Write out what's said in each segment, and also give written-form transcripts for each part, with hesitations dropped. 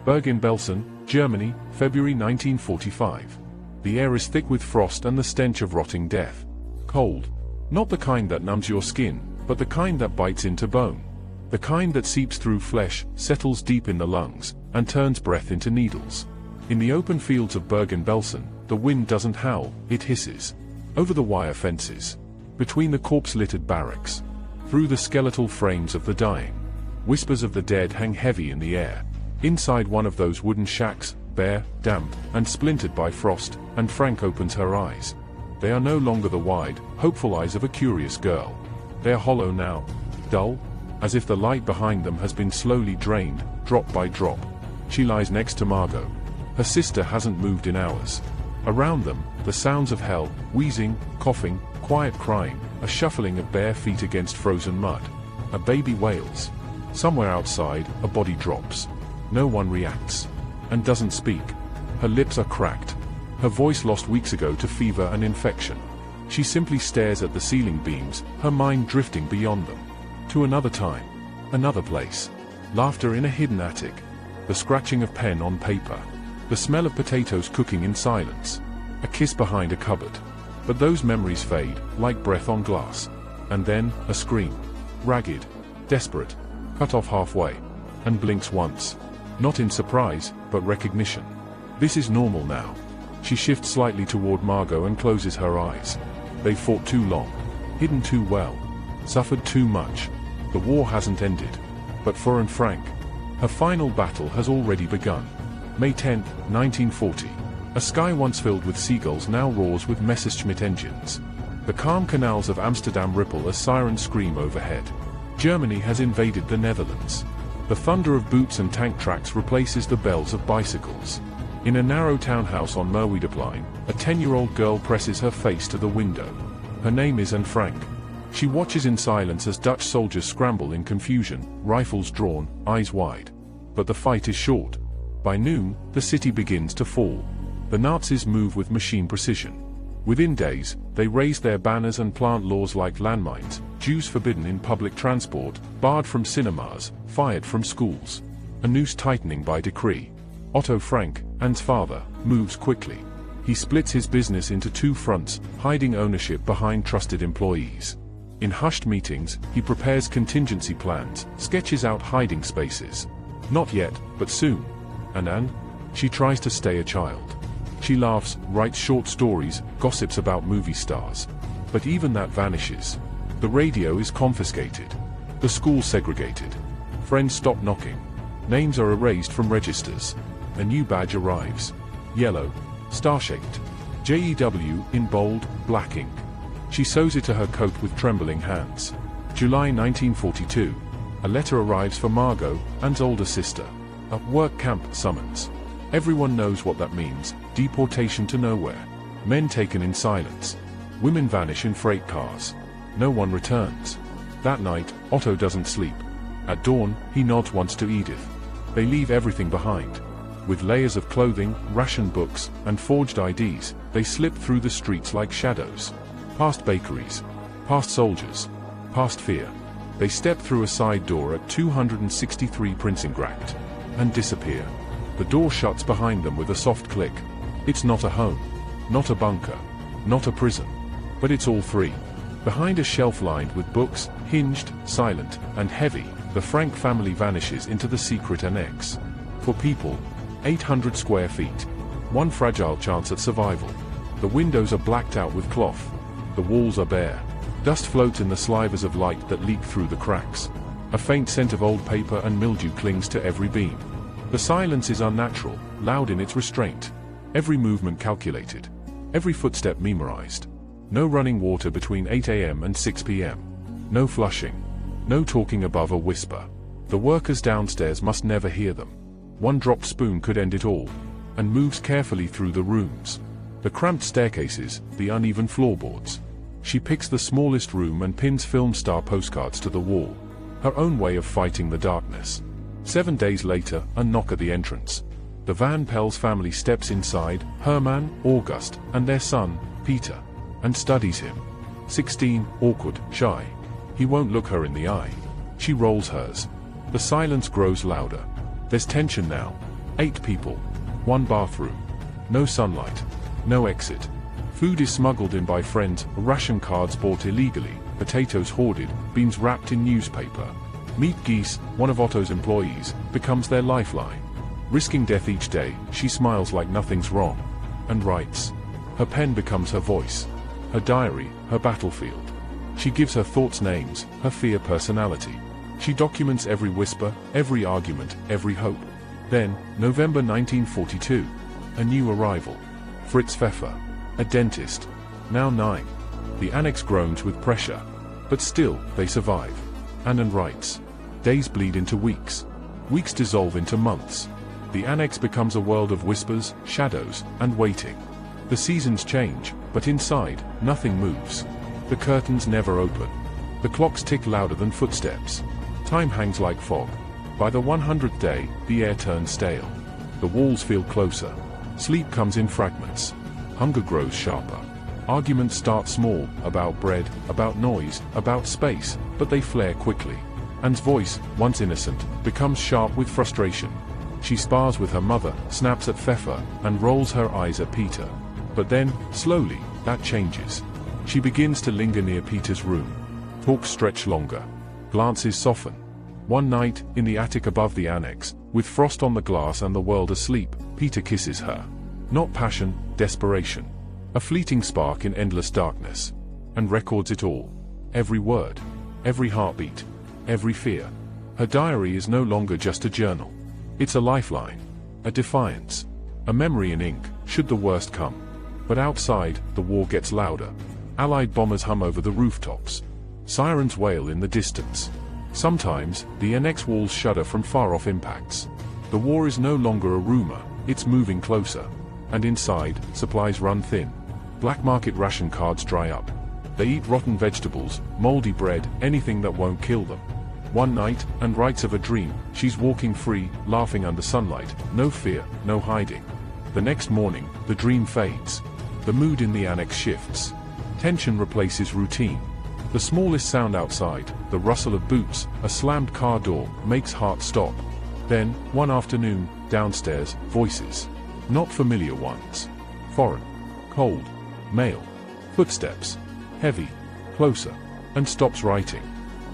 Bergen-Belsen, Germany, February 1945. The air is thick with frost and the stench of rotting death. Cold. Not the kind that numbs your skin, but the kind that bites into bone. The kind that seeps through flesh, settles deep in the lungs, and turns breath into needles. In the open fields of Bergen-Belsen, the wind doesn't howl, it hisses. Over the wire fences. Between the corpse-littered barracks. Through the skeletal frames of the dying. Whispers of the dead hang heavy in the air. Inside one of those wooden shacks, bare, damp, and splintered by frost, and Frank opens her eyes. They are no longer the wide, hopeful eyes of a curious girl. They are hollow now, dull, as if the light behind them has been slowly drained, drop by drop. She lies next to Margot. Her sister hasn't moved in hours. Around them, the sounds of hell, wheezing, coughing, quiet crying, a shuffling of bare feet against frozen mud. A baby wails. Somewhere outside, a body drops. No one reacts. And doesn't speak. Her lips are cracked. Her voice lost weeks ago to fever and infection. She simply stares at the ceiling beams, her mind drifting beyond them. To another time. Another place. Laughter in a hidden attic. The scratching of pen on paper. The smell of potatoes cooking in silence. A kiss behind a cupboard. But those memories fade, like breath on glass. And then, a scream. Ragged. Desperate. Cut off halfway. And blinks once. Not in surprise, but recognition. This is normal now. She shifts slightly toward Margot and closes her eyes. They fought too long. Hidden too well. Suffered too much. The war hasn't ended. But for and Frank, her final battle has already begun. May 10, 1940. A sky once filled with seagulls now roars with Messerschmitt engines. The calm canals of Amsterdam ripple as sirens scream overhead. Germany has invaded the Netherlands. The thunder of boots and tank tracks replaces the bells of bicycles. In a narrow townhouse on Merwedeplein, a 10-year-old girl presses her face to the window. Her name is Anne Frank. She watches in silence as Dutch soldiers scramble in confusion, rifles drawn, eyes wide. But the fight is short. By noon, the city begins to fall. The Nazis move with machine precision. Within days, they raise their banners and plant laws like landmines, Jews forbidden in public transport, barred from cinemas, fired from schools. A noose tightening by decree. Otto Frank, Anne's father, moves quickly. He splits his business into two fronts, hiding ownership behind trusted employees. In hushed meetings, he prepares contingency plans, sketches out hiding spaces. Not yet, but soon. And Anne? She tries to stay a child. She laughs, writes short stories, gossips about movie stars. But even that vanishes. The radio is confiscated. The school segregated. Friends stop knocking. Names are erased from registers. A new badge arrives. Yellow. Star-shaped. JEW in bold, black ink. She sews it to her coat with trembling hands. July 1942. A letter arrives for Margot, Anne's older sister. A work camp summons. Everyone knows what that means. Deportation to nowhere. Men taken in silence. Women vanish in freight cars. No one returns. That night, Otto doesn't sleep. At dawn, he nods once to Edith. They leave everything behind. With layers of clothing, ration books, and forged IDs, they slip through the streets like shadows. Past bakeries. Past soldiers. Past fear. They step through a side door at 263 Prinsengracht. And disappear. The door shuts behind them with a soft click. It's not a home. Not a bunker. Not a prison. But it's all three. Behind a shelf lined with books, hinged, silent, and heavy, the Frank family vanishes into the secret annex. For people, 800 square feet. One fragile chance at survival. The windows are blacked out with cloth. The walls are bare. Dust floats in the slivers of light that leak through the cracks. A faint scent of old paper and mildew clings to every beam. The silence is unnatural, loud in its restraint. Every movement calculated. Every footstep memorized. No running water between 8 a.m. and 6 p.m. No flushing. No talking above a whisper. The workers downstairs must never hear them. One dropped spoon could end it all. And moves carefully through the rooms. The cramped staircases, the uneven floorboards. She picks the smallest room and pins film star postcards to the wall. Her own way of fighting the darkness. 7 days later, a knock at the entrance. The Van Pels family steps inside, Herman, August, and their son, Peter, and studies him. 16, awkward, shy. He won't look her in the eye. She rolls hers. The silence grows louder. There's tension now. 8 people. 1 bathroom. No sunlight. No exit. Food is smuggled in by friends, ration cards bought illegally, potatoes hoarded, beans wrapped in newspaper. Meat Geese, one of Otto's employees, becomes their lifeline. Risking death each day, she smiles like nothing's wrong. And writes. Her pen becomes her voice. Her diary, her battlefield. She gives her thoughts names, her fear personality. She documents every whisper, every argument, every hope. Then, November 1942. A new arrival. Fritz Pfeffer. A dentist. Now 9. The annex groans with pressure. But still, they survive. Annan writes. Days bleed into weeks. Weeks dissolve into months. The annex becomes a world of whispers, shadows, and waiting. The seasons change, but inside, nothing moves. The curtains never open. The clocks tick louder than footsteps. Time hangs like fog. By the 100th day, the air turns stale. The walls feel closer. Sleep comes in fragments. Hunger grows sharper. Arguments start small, about bread, about noise, about space, but they flare quickly. Anne's voice, once innocent, becomes sharp with frustration. She spars with her mother, snaps at Pfeffer, and rolls her eyes at Peter. But then, slowly, that changes. She begins to linger near Peter's room. Talks stretch longer. Glances soften. One night, in the attic above the annex, with frost on the glass and the world asleep, Peter kisses her. Not passion, desperation. A fleeting spark in endless darkness. And records it all. Every word. Every heartbeat. Every fear. Her diary is no longer just a journal. It's a lifeline. A defiance. A memory in ink, should the worst come. But outside, the war gets louder. Allied bombers hum over the rooftops. Sirens wail in the distance. Sometimes, the annex walls shudder from far-off impacts. The war is no longer a rumor, it's moving closer. And inside, supplies run thin. Black market ration cards dry up. They eat rotten vegetables, moldy bread, anything that won't kill them. One night, Anne writes of a dream. She's walking free, laughing under sunlight, no fear, no hiding. The next morning, the dream fades. The mood in the annex shifts. Tension replaces routine. The smallest sound outside, the rustle of boots, a slammed car door, makes heart stop. Then, one afternoon, downstairs, voices. Not familiar ones. Foreign. Cold. Male. Footsteps. Heavy. Closer. And stops writing.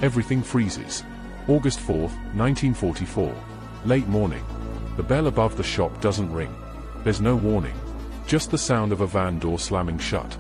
Everything freezes. August 4th, 1944. Late morning. The bell above the shop doesn't ring. There's no warning. Just the sound of a van door slamming shut.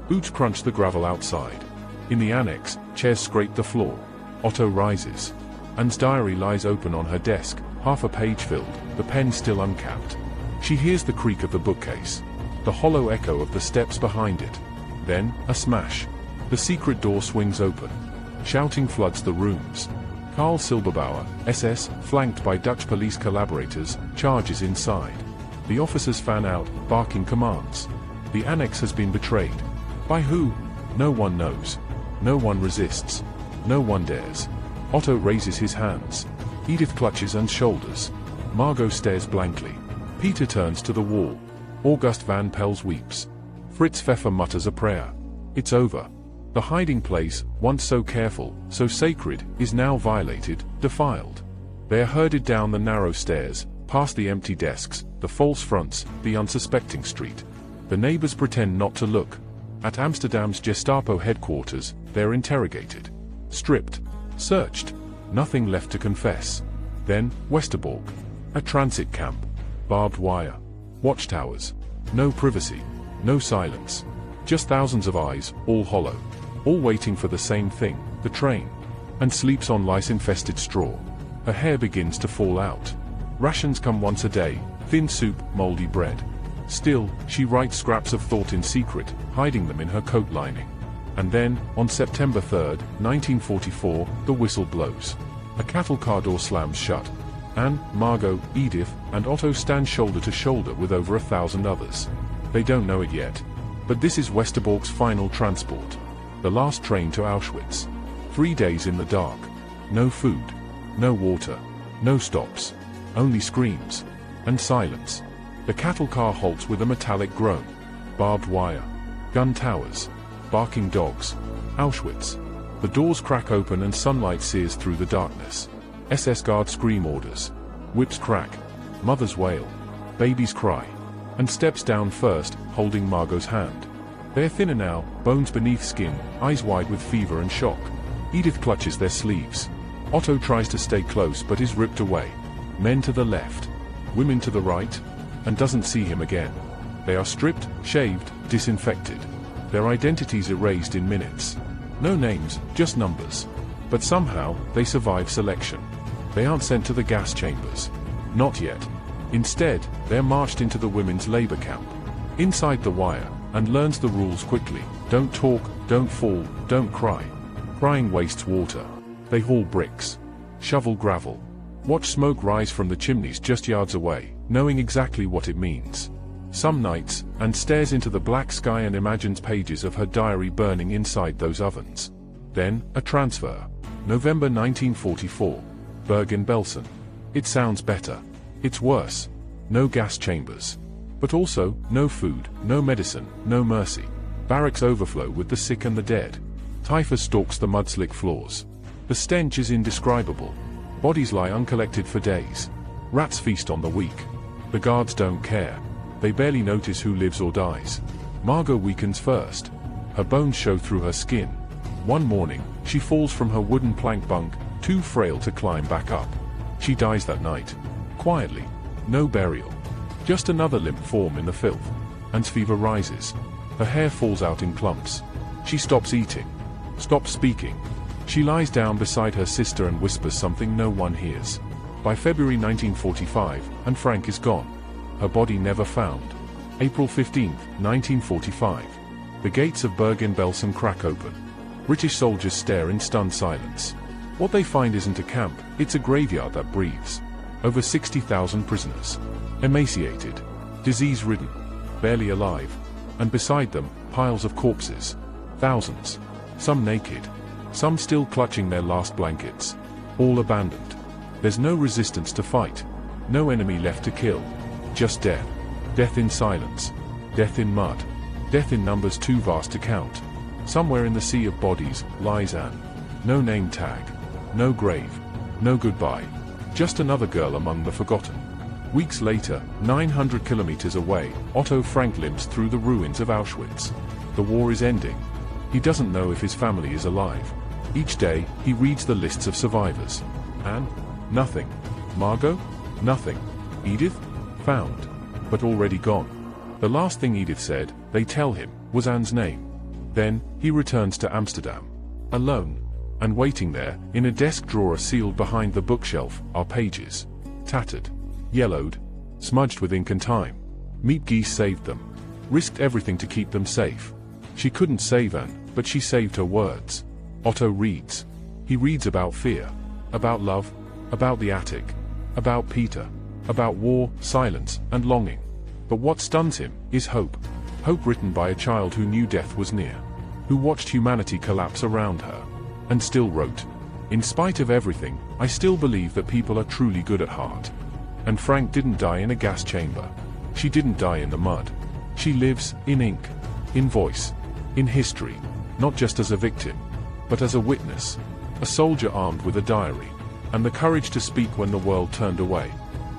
Boots crunch the gravel outside. In the annex, chairs scrape the floor. Otto rises. Anne's diary lies open on her desk, half a page filled, the pen still uncapped. She hears the creak of the bookcase. The hollow echo of the steps behind it. Then, a smash. The secret door swings open. Shouting floods the rooms. Karl Silberbauer, SS, flanked by Dutch police collaborators, charges inside. The officers fan out, barking commands. The annex has been betrayed. By who? No one knows. No one resists. No one dares. Otto raises his hands. Edith clutches Anne's shoulders. Margot stares blankly. Peter turns to the wall. August Van Pels weeps. Fritz Pfeffer mutters a prayer. It's over. The hiding place, once so careful, so sacred, is now violated, defiled. They are herded down the narrow stairs, past the empty desks, the false fronts, the unsuspecting street. The neighbors pretend not to look. At Amsterdam's Gestapo headquarters, they're interrogated. Stripped. Searched. Nothing left to confess. Then, Westerbork. A transit camp. Barbed wire. Watchtowers. No privacy. No silence. Just thousands of eyes, all hollow. All waiting for the same thing, the train. Anne sleeps on lice-infested straw. Her hair begins to fall out. Rations come once a day, thin soup, moldy bread. Still, she writes scraps of thought in secret, hiding them in her coat lining. And then, on September 3, 1944, the whistle blows. A cattle car door slams shut. Anne, Margot, Edith, and Otto stand shoulder to shoulder with over 1,000 others. They don't know it yet. But this is Westerbork's final transport. The last train to Auschwitz. 3 days in the dark. No food. No water. No stops. Only screams. And silence. The cattle car halts with a metallic groan. Barbed wire. Gun towers. Barking dogs. Auschwitz. The doors crack open and sunlight sears through the darkness. SS guards scream orders. Whips crack. Mothers wail. Babies cry. And steps down first, holding Margot's hand. They're thinner now, bones beneath skin, eyes wide with fever and shock. Edith clutches their sleeves. Otto tries to stay close but is ripped away. Men to the left, women to the right, and doesn't see him again. They are stripped, shaved, disinfected. Their identities erased in minutes. No names, just numbers. But somehow, they survive selection. They aren't sent to the gas chambers. Not yet. Instead, they're marched into the women's labor camp. Inside the wire, and learns the rules quickly. Don't talk, don't fall, don't cry. Crying wastes water. They haul bricks. Shovel gravel. Watch smoke rise from the chimneys just yards away, knowing exactly what it means. Some nights, and stares into the black sky and imagines pages of her diary burning inside those ovens. Then, a transfer. November 1944. Bergen-Belsen. It sounds better. It's worse. No gas chambers. But also, no food, no medicine, no mercy. Barracks overflow with the sick and the dead. Typhus stalks the mud-slick floors. The stench is indescribable. Bodies lie uncollected for days. Rats feast on the weak. The guards don't care. They barely notice who lives or dies. Margot weakens first. Her bones show through her skin. One morning, she falls from her wooden plank bunk, too frail to climb back up. She dies that night. Quietly. No burial. Just another limp form in the filth. Ant's fever rises. Her hair falls out in clumps. She stops eating. Stops speaking. She lies down beside her sister and whispers something no one hears. By February 1945, and Frank is gone. Her body never found. April 15, 1945. The gates of Bergen-Belsen crack open. British soldiers stare in stunned silence. What they find isn't a camp, it's a graveyard that breathes. Over 60,000 prisoners. Emaciated. Disease-ridden. Barely alive. And beside them, piles of corpses. Thousands. Some naked. Some still clutching their last blankets. All abandoned. There's no resistance to fight. No enemy left to kill. Just death. Death in silence. Death in mud. Death in numbers too vast to count. Somewhere in the sea of bodies, lies Anne. No name tag. No grave. No goodbye. Just another girl among the forgotten. Weeks later, 900 kilometers away, Otto Frank limps through the ruins of Auschwitz. The war is ending. He doesn't know if his family is alive. Each day, he reads the lists of survivors. Anne? Nothing. Margot? Nothing. Edith? Found. But already gone. The last thing Edith said, they tell him, was Anne's name. Then, he returns to Amsterdam. Alone. And waiting there, in a desk drawer sealed behind the bookshelf, are pages. Tattered. Yellowed. Smudged with ink and time. Miep saved them. Risked everything to keep them safe. She couldn't save Anne, but she saved her words. Otto reads. He reads about fear. About love. About the attic. About Peter. About war, silence, and longing. But what stuns him is hope. Hope written by a child who knew death was near. Who watched humanity collapse around her. And still wrote. In spite of everything, I still believe that people are truly good at heart. And Frank didn't die in a gas chamber. She didn't die in the mud. She lives, in ink. In voice. In history. Not just as a victim. But as a witness. A soldier armed with a diary. And the courage to speak when the world turned away.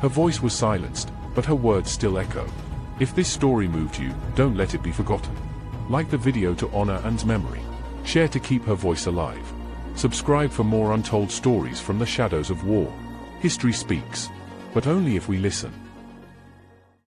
Her voice was silenced, but her words still echo. If this story moved you, don't let it be forgotten. Like the video to honor Anne's memory. Share to keep her voice alive. Subscribe for more untold stories from the shadows of war. History speaks. But only if we listen.